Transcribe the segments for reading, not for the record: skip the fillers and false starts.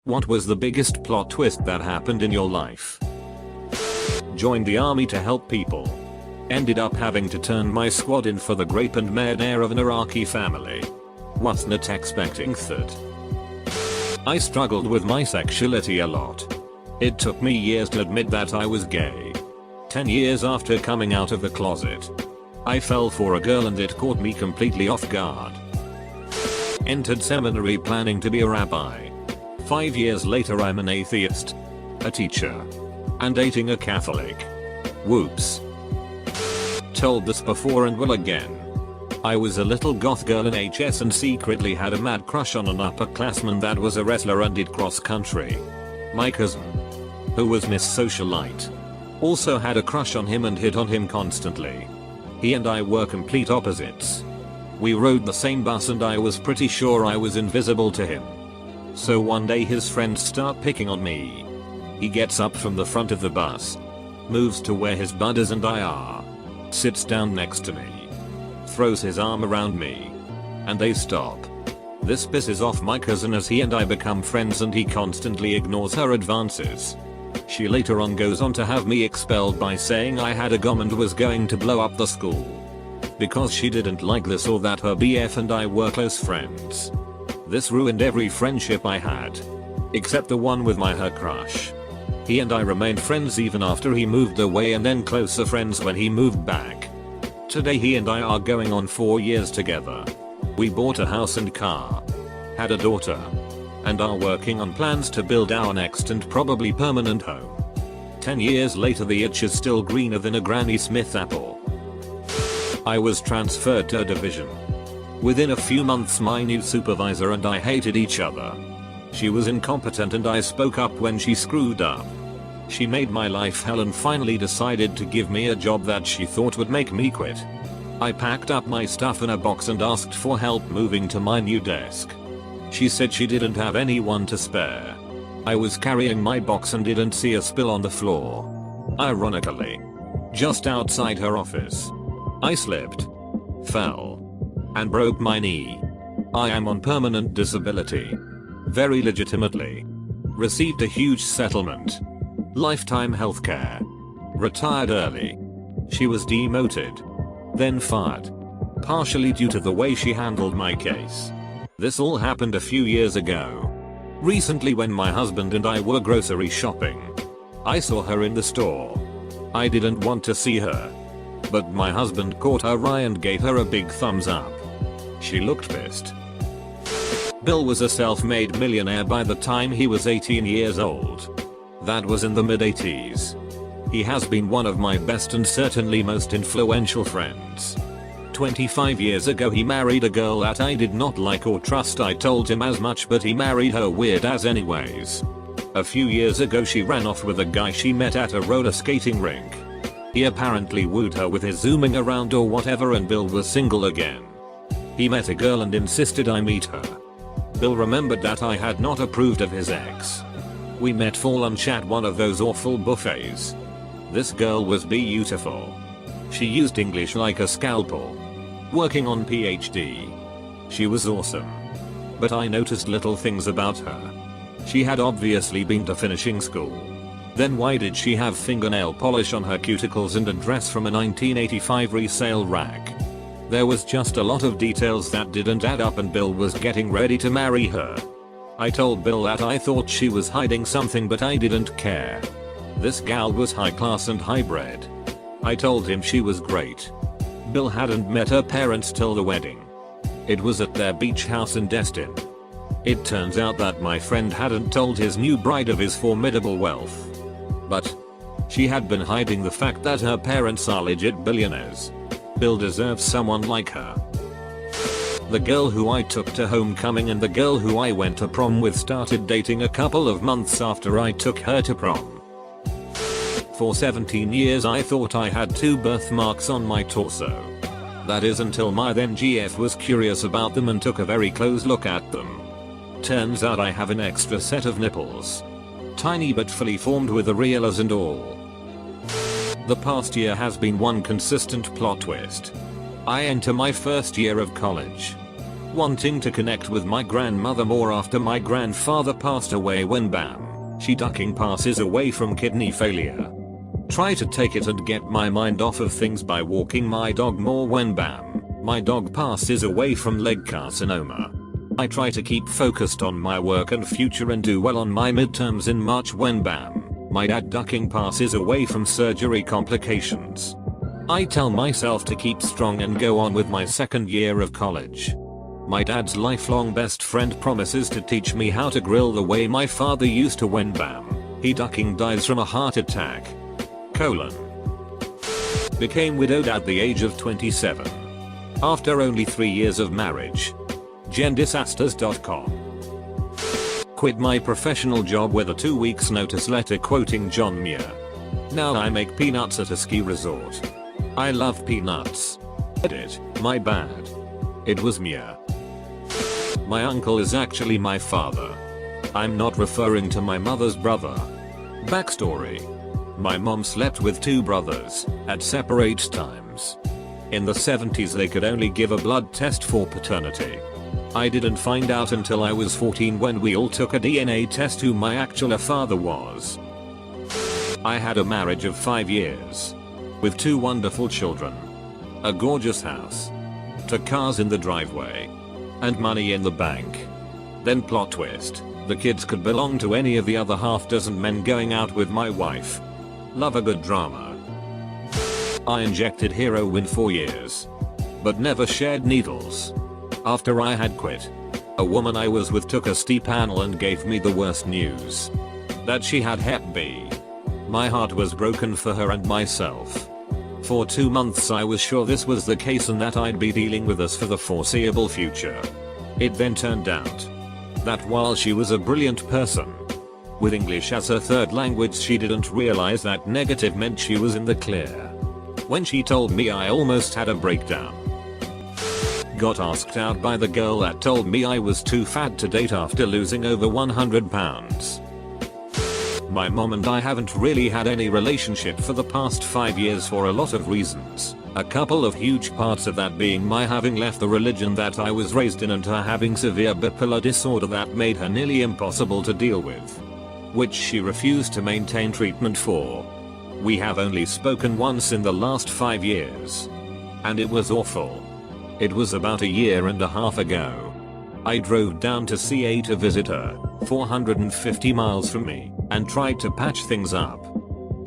What was the biggest plot twist that happened in your life? Joined the army to help people. Ended up having to turn my squad in for the grape and murder of an Iraqi family. Was not expecting that. I struggled with my sexuality a lot. It took me years to admit that I was gay. 10 years after coming out of the closet. I fell for a girl and it caught me completely off guard. Entered seminary planning to be a rabbi. 5 years later I'm an atheist, a teacher, and dating a Catholic. Whoops. Told this before and will again. I was a little goth girl in HS and secretly had a mad crush on an upperclassman that was a wrestler and did cross country. My cousin, who was Miss Socialite, also had a crush on him and hit on him constantly. He and I were complete opposites. We rode the same bus and I was pretty sure I was invisible to him. So one day his friends start picking on me. He gets up from the front of the bus, moves to where his buddies and I are, sits down next to me, throws his arm around me, and they stop. This pisses off my cousin as he and I become friends and he constantly ignores her advances. She later on goes on to have me expelled by saying I had a gom and was going to blow up the school. Because she didn't like this or that her BF and I were close friends. This ruined every friendship I had. Except the one with her crush. He and I remained friends even after he moved away and then closer friends when he moved back. Today he and I are going on 4 years together. We bought a house and car. Had a daughter. And are working on plans to build our next and probably permanent home. 10 years later the itch is still greener than a Granny Smith apple. I was transferred to a division. Within a few months my new supervisor and I hated each other. She was incompetent and I spoke up when she screwed up. She made my life hell and finally decided to give me a job that she thought would make me quit. I packed up my stuff in a box and asked for help moving to my new desk. She said she didn't have anyone to spare. I was carrying my box and didn't see a spill on the floor. Ironically, just outside her office. I slipped, fell, and broke my knee. I am on permanent disability. Very legitimately. Received a huge settlement. Lifetime healthcare. Retired early. She was demoted. Then fired. Partially due to the way she handled my case. This all happened a few years ago. Recently when my husband and I were grocery shopping. I saw her in the store. I didn't want to see her. But my husband caught her eye and gave her a big thumbs up. She looked pissed. Bill was a self-made millionaire by the time he was 18 years old. That was in the mid-80s. He has been one of my best and certainly most influential friends. 25 years ago he married a girl that I did not like or trust. I told him as much but he married her weird as anyways. A few years ago she ran off with a guy she met at a roller skating rink. He apparently wooed her with his zooming around or whatever and Bill was single again. He met a girl and insisted I meet her. Bill remembered that I had not approved of his ex. We met for lunch at one of those awful buffets. This girl was beautiful. She used English like a scalpel. Working on PhD. She was awesome. But I noticed little things about her. She had obviously been to finishing school. Then why did she have fingernail polish on her cuticles and a dress from a 1985 resale rack? There was just a lot of details that didn't add up and Bill was getting ready to marry her. I told Bill that I thought she was hiding something but I didn't care. This gal was high class and hybrid. I told him she was great. Bill hadn't met her parents till the wedding. It was at their beach house in Destin. It turns out that my friend hadn't told his new bride of his formidable wealth. But she had been hiding the fact that her parents are legit billionaires. Bill deserves someone like her. The girl who I took to homecoming and the girl who I went to prom with started dating a couple of months after I took her to prom. For 17 years I thought I had 2 birthmarks on my torso. That is until my then GF was curious about them and took a very close look at them. Turns out I have an extra set of nipples. Tiny but fully formed with areolas and all. The past year has been one consistent plot twist. I enter my first year of college. Wanting to connect with my grandmother more after my grandfather passed away when bam, she ducking passes away from kidney failure. Try to take it and get my mind off of things by walking my dog more when bam, my dog passes away from leg carcinoma. I try to keep focused on my work and future and do well on my midterms in March when bam, my dad ducking passes away from surgery complications. I tell myself to keep strong and go on with my second year of college. My dad's lifelong best friend promises to teach me how to grill the way my father used to when bam, he ducking dies from a heart attack. Became widowed at the age of 27. After only 3 years of marriage. Gendisasters.com. Quit my professional job with a 2 weeks notice letter quoting John Muir. Now I make peanuts at a ski resort. I love peanuts. Edit, my bad. It was Muir. My uncle is actually my father. I'm not referring to my mother's brother. Backstory. My mom slept with 2 brothers at separate times. In the 70s they could only give a blood test for paternity. I didn't find out until I was 14 when we all took a DNA test who my actual father was. I had a marriage of 5 years. With 2 wonderful children. A gorgeous house. 2 cars in the driveway. And money in the bank. Then plot twist, the kids could belong to any of the other half dozen men going out with my wife. Love a good drama. I injected heroin 4 years. But never shared needles. After I had quit, a woman I was with took a steep panel and gave me the worst news. That she had Hep B. My heart was broken for her and myself. For 2 months I was sure this was the case and that I'd be dealing with this for the foreseeable future. It then turned out that while she was a brilliant person, with English as her third language, she didn't realize that negative meant she was in the clear. When she told me, I almost had a breakdown. Got asked out by the girl that told me I was too fat to date after losing over 100 pounds. My mom and I haven't really had any relationship for the past 5 years for a lot of reasons. A couple of huge parts of that being my having left the religion that I was raised in and her having severe bipolar disorder that made her nearly impossible to deal with. Which she refused to maintain treatment for. We have only spoken once in the last 5 years. And it was awful. It was about a year and a half ago. I drove down to CA to visit her, 450 miles from me, and tried to patch things up.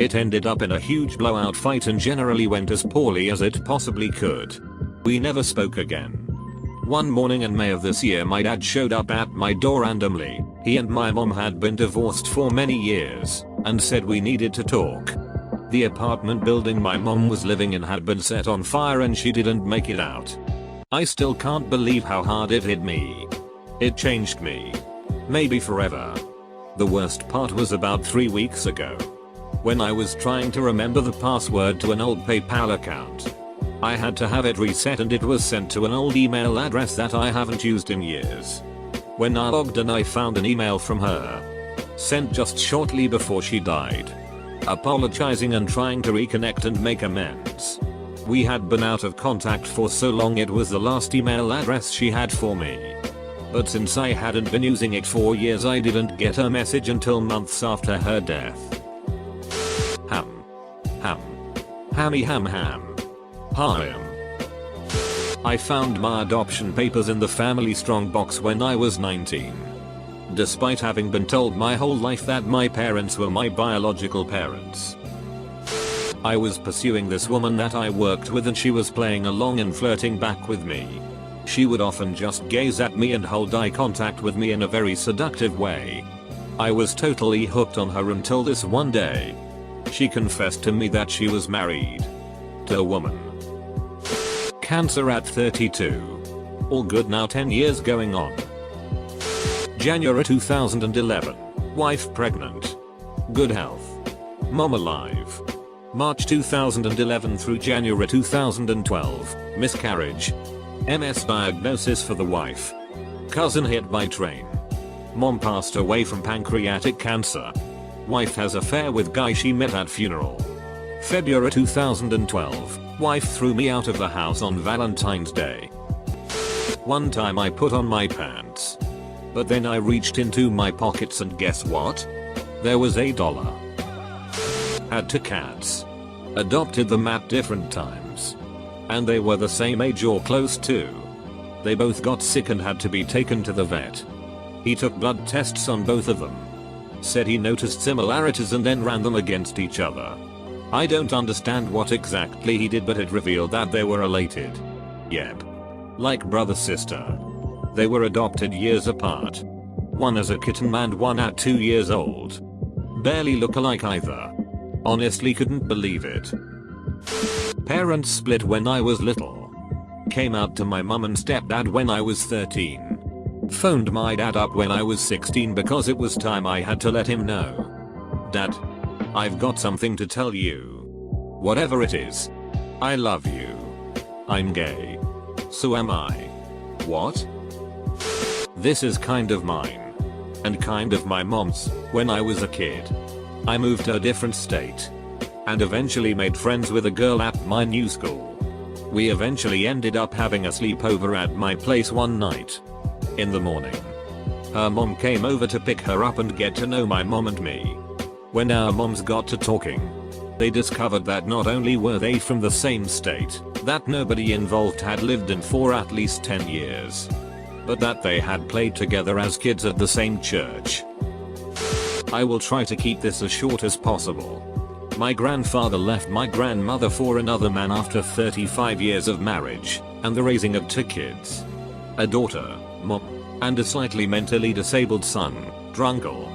It ended up in a huge blowout fight and generally went as poorly as it possibly could. We never spoke again. One morning in May of this year my dad showed up at my door randomly. He and my mom had been divorced for many years, and said we needed to talk. The apartment building my mom was living in had been set on fire and she didn't make it out. I still can't believe how hard it hit me. It changed me. Maybe forever. The worst part was about 3 weeks ago. When I was trying to remember the password to an old PayPal account. I had to have it reset and it was sent to an old email address that I haven't used in years. When I logged in I found an email from her. Sent just shortly before she died. Apologizing and trying to reconnect and make amends. We had been out of contact for so long it was the last email address she had for me. But since I hadn't been using it for years I didn't get her message until months after her death. Ham. I found my adoption papers in the family strongbox when I was 19. Despite having been told my whole life that my parents were my biological parents. I was pursuing this woman that I worked with and she was playing along and flirting back with me. She would often just gaze at me and hold eye contact with me in a very seductive way. I was totally hooked on her until this one day. She confessed to me that she was married to a woman. Cancer at 32. All good now, 10 years going on. January 2011. Wife pregnant. Good health. Mom alive. March 2011 through January 2012. Miscarriage. MS diagnosis for the wife. Cousin hit by train. Mom passed away from pancreatic cancer. Wife has affair with guy she met at funeral. February 2012. Wife threw me out of the house on Valentine's Day. One time I put on my pants. But then I reached into my pockets and guess what? There was $1. Had 2 cats. Adopted them at different times. And they were the same age or close to. They both got sick and had to be taken to the vet. He took blood tests on both of them. Said he noticed similarities and then ran them against each other. I don't understand what exactly he did, but it revealed that they were related. Yep. Like brother sister. They were adopted years apart. One as a kitten and one at 2 years old. Barely look alike either. Honestly couldn't believe it. Parents split when I was little. Came out to my mum and stepdad when I was 13. Phoned my dad up when I was 16 because it was time I had to let him know. Dad, I've got something to tell you. Whatever it is. I love you. I'm gay. So am I. What? This is kind of mine. And kind of my mom's. When I was a kid, I moved to a different state. And eventually made friends with a girl at my new school. We eventually ended up having a sleepover at my place one night. In the morning, her mom came over to pick her up and get to know my mom and me. When our moms got to talking, they discovered that not only were they from the same state, that nobody involved had lived in for at least 10 years, but that they had played together as kids at the same church. I will try to keep this as short as possible. My grandfather left my grandmother for another man after 35 years of marriage and the raising of 2 kids. A daughter, mom, and a slightly mentally disabled son, Drungle.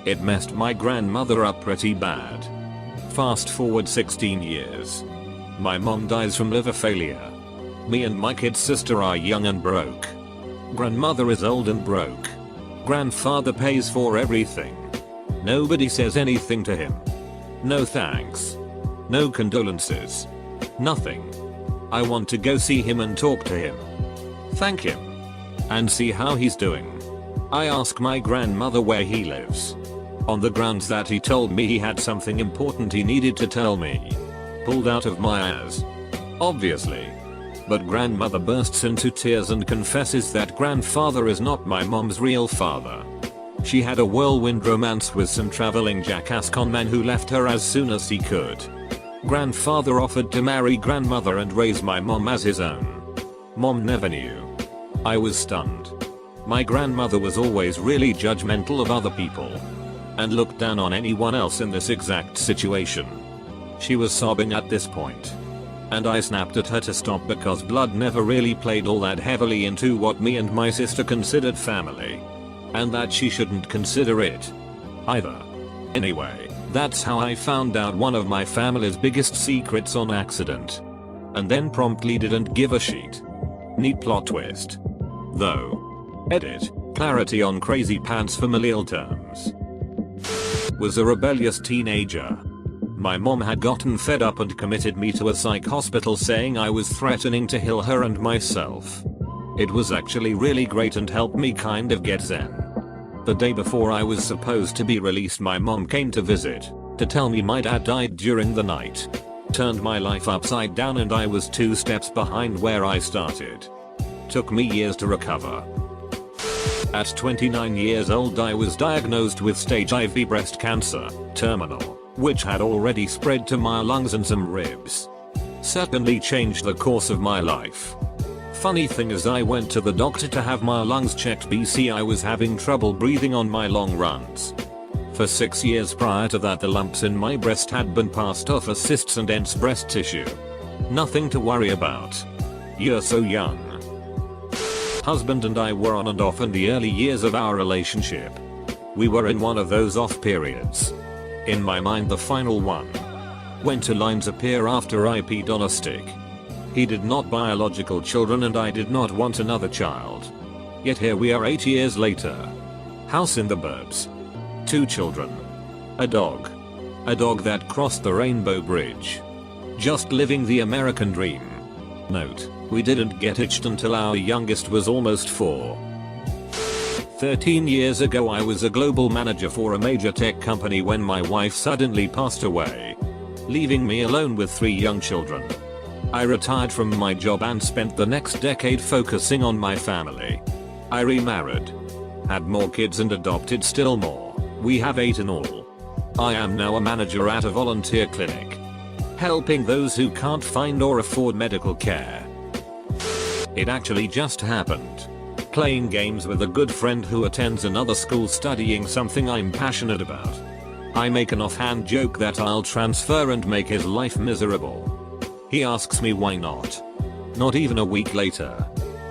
It messed my grandmother up pretty bad. Fast forward 16 years. My mom dies from liver failure. Me and my kid sister are young and broke. Grandmother is old and broke. Grandfather pays for everything. Nobody says anything to him. No thanks. No condolences. Nothing. I want to go see him and talk to him. Thank him. And see how he's doing. I ask my grandmother where he lives. On the grounds that he told me he had something important he needed to tell me. Pulled out of my ass. Obviously. But grandmother bursts into tears and confesses that grandfather is not my mom's real father. She had a whirlwind romance with some traveling jackass conman who left her as soon as he could. Grandfather offered to marry grandmother and raise my mom as his own. Mom never knew. I was stunned. My grandmother was always really judgmental of other people. And looked down on anyone else in this exact situation. She was sobbing at this point. And I snapped at her to stop because blood never really played all that heavily into what me and my sister considered family. And that she shouldn't consider it either. Anyway, that's how I found out one of my family's biggest secrets on accident. And then promptly didn't give a shit. Neat plot twist. Though. Edit. Clarity on crazy pants familial terms. Was a rebellious teenager. My mom had gotten fed up and committed me to a psych hospital saying I was threatening to kill her and myself. It was actually really great and helped me kind of get zen. The day before I was supposed to be released, my mom came to visit to tell me my dad died during the night. Turned my life upside down and I was 2 steps behind where I started. Took me years to recover. At 29 years old I was diagnosed with stage IV breast cancer, terminal, which had already spread to my lungs and some ribs. Certainly changed the course of my life. Funny thing is I went to the doctor to have my lungs checked BC I was having trouble breathing on my long runs. For 6 years prior to that the lumps in my breast had been passed off as cysts and dense breast tissue. Nothing to worry about. You're so young. Husband and I were on and off in the early years of our relationship. We were in one of those off periods. In my mind the final one. When 2 lines appear after I peed on a stick. He did not biological children and I did not want another child. Yet here we are 8 years later. House in the burbs. 2 children. A dog. A dog that crossed the rainbow bridge. Just living the American dream. Note, we didn't get hitched until our youngest was almost 4. 13 years ago I was a global manager for a major tech company when my wife suddenly passed away. Leaving me alone with 3 young children. I retired from my job and spent the next decade focusing on my family. I remarried, had more kids and adopted still more. We have 8 in all. I am now a manager at a volunteer clinic, helping those who can't find or afford medical care. It actually just happened. Playing games with a good friend who attends another school studying something I'm passionate about. I make an offhand joke that I'll transfer and make his life miserable. He asks me why not. Not even a week later,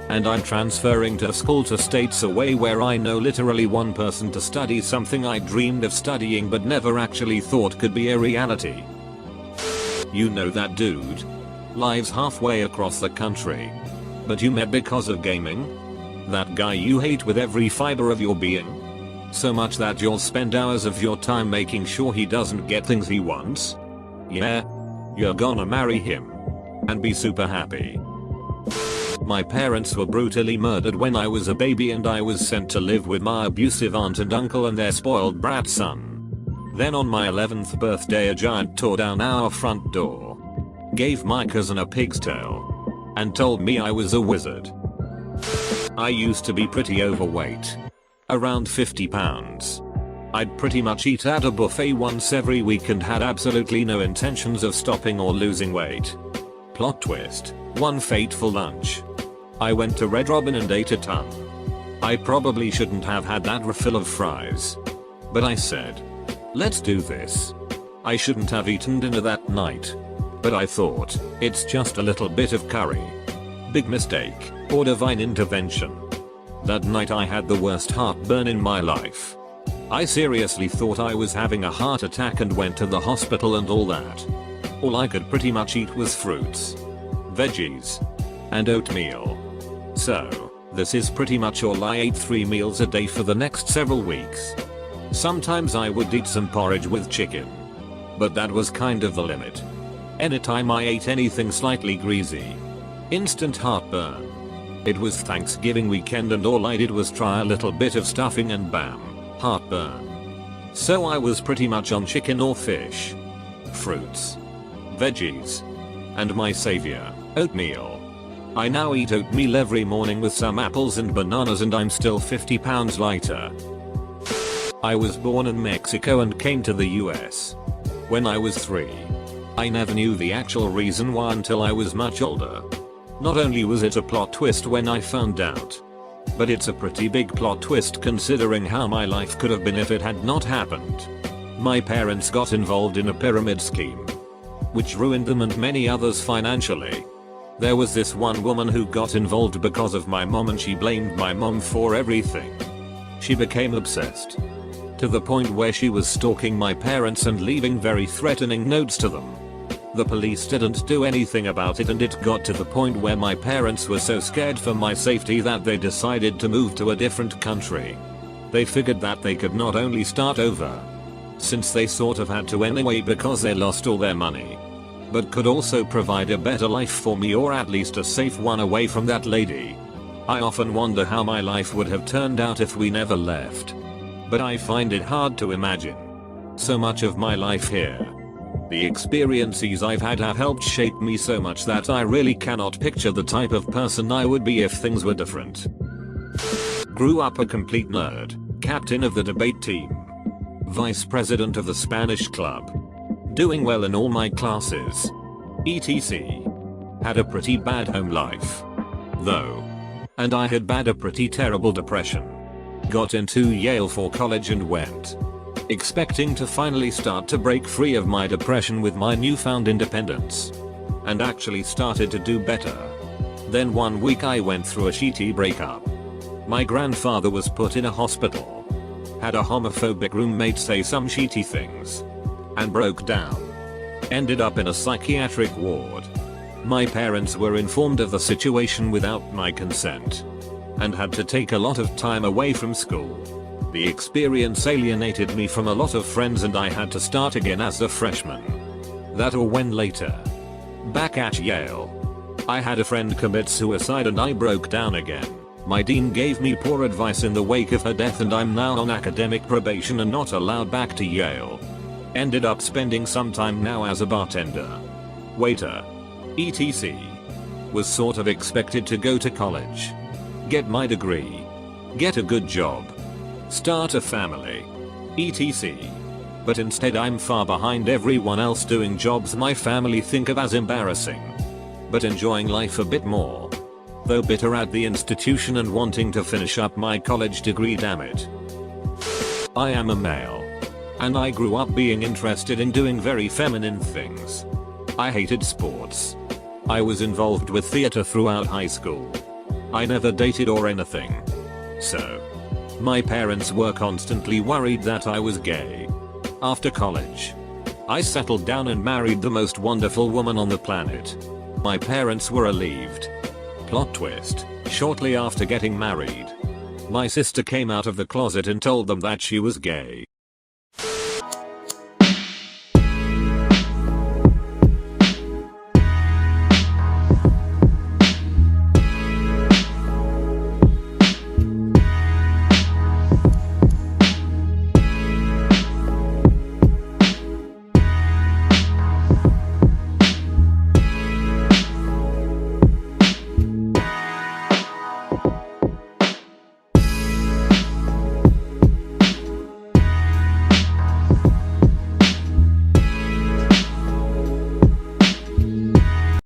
and I'm transferring to a school 2 states away where I know literally one person to study something I dreamed of studying but never actually thought could be a reality. You know that dude? Lives halfway across the country. But you met because of gaming? That guy you hate with every fiber of your being? So much that you'll spend hours of your time making sure he doesn't get things he wants? Yeah? You're gonna marry him. And be super happy. My parents were brutally murdered when I was a baby and I was sent to live with my abusive aunt and uncle and their spoiled brat son. Then on my 11th birthday a giant tore down our front door, gave my cousin a pig's tail, and told me I was a wizard. I used to be pretty overweight. Around 50 pounds. I'd pretty much eat at a buffet once every week and had absolutely no intentions of stopping or losing weight. Plot twist. One fateful lunch, I went to Red Robin and ate a ton. I probably shouldn't have had that refill of fries, but I said, let's do this. I shouldn't have eaten dinner that night, but I thought, it's just a little bit of curry. Big mistake, or divine intervention. That night I had the worst heartburn in my life. I seriously thought I was having a heart attack and went to the hospital and all that. All I could pretty much eat was fruits, veggies, and oatmeal. So, this is pretty much all I ate, 3 meals a day for the next several weeks. Sometimes I would eat some porridge with chicken, but that was kind of the limit. Anytime I ate anything slightly greasy, instant heartburn. It was Thanksgiving weekend and all I did was try a little bit of stuffing and bam, heartburn. So I was pretty much on chicken or fish, fruits, veggies, and my savior, oatmeal. I now eat oatmeal every morning with some apples and bananas and I'm still 50 pounds lighter. I was born in Mexico and came to the US when I was 3. I never knew the actual reason why until I was much older. Not only was it a plot twist when I found out, but it's a pretty big plot twist considering how my life could have been if it had not happened. My parents got involved in a pyramid scheme, which ruined them and many others financially. There was this one woman who got involved because of my mom and she blamed my mom for everything. She became obsessed, to the point where she was stalking my parents and leaving very threatening notes to them. The police didn't do anything about it and it got to the point where my parents were so scared for my safety that they decided to move to a different country. They figured that they could not only start over, since they sort of had to anyway because they lost all their money, but could also provide a better life for me, or at least a safe one away from that lady. I often wonder how my life would have turned out if we never left, but I find it hard to imagine. So much of my life here, the experiences I've had have helped shape me so much that I really cannot picture the type of person I would be if things were different. Grew up a complete nerd, captain of the debate team, vice president of the Spanish club, doing well in all my classes, etc. Had a pretty bad home life, though, and I had a pretty terrible depression. Got into Yale for college and went, expecting to finally start to break free of my depression with my newfound independence, and actually started to do better. Then one week I went through a shitty breakup. My grandfather was put in a hospital, had a homophobic roommate say some shitty things, and broke down. Ended up in a psychiatric ward. My parents were informed of the situation without my consent, and had to take a lot of time away from school. The experience alienated me from a lot of friends and I had to start again as a freshman. That or when later, back at Yale, I had a friend commit suicide and I broke down again. My dean gave me poor advice in the wake of her death and I'm now on academic probation and not allowed back to Yale. Ended up spending some time now as a bartender, waiter, etc. Was sort of expected to go to college, get my degree, get a good job, start a family, etc. But instead I'm far behind everyone else doing jobs my family think of as embarrassing, but enjoying life a bit more. Though bitter at the institution and wanting to finish up my college degree, damn it. I am a male, and I grew up being interested in doing very feminine things. I hated sports. I was involved with theater throughout high school. I never dated or anything. So, my parents were constantly worried that I was gay. After college, I settled down and married the most wonderful woman on the planet. My parents were relieved. Plot twist, shortly after getting married, my sister came out of the closet and told them that she was gay.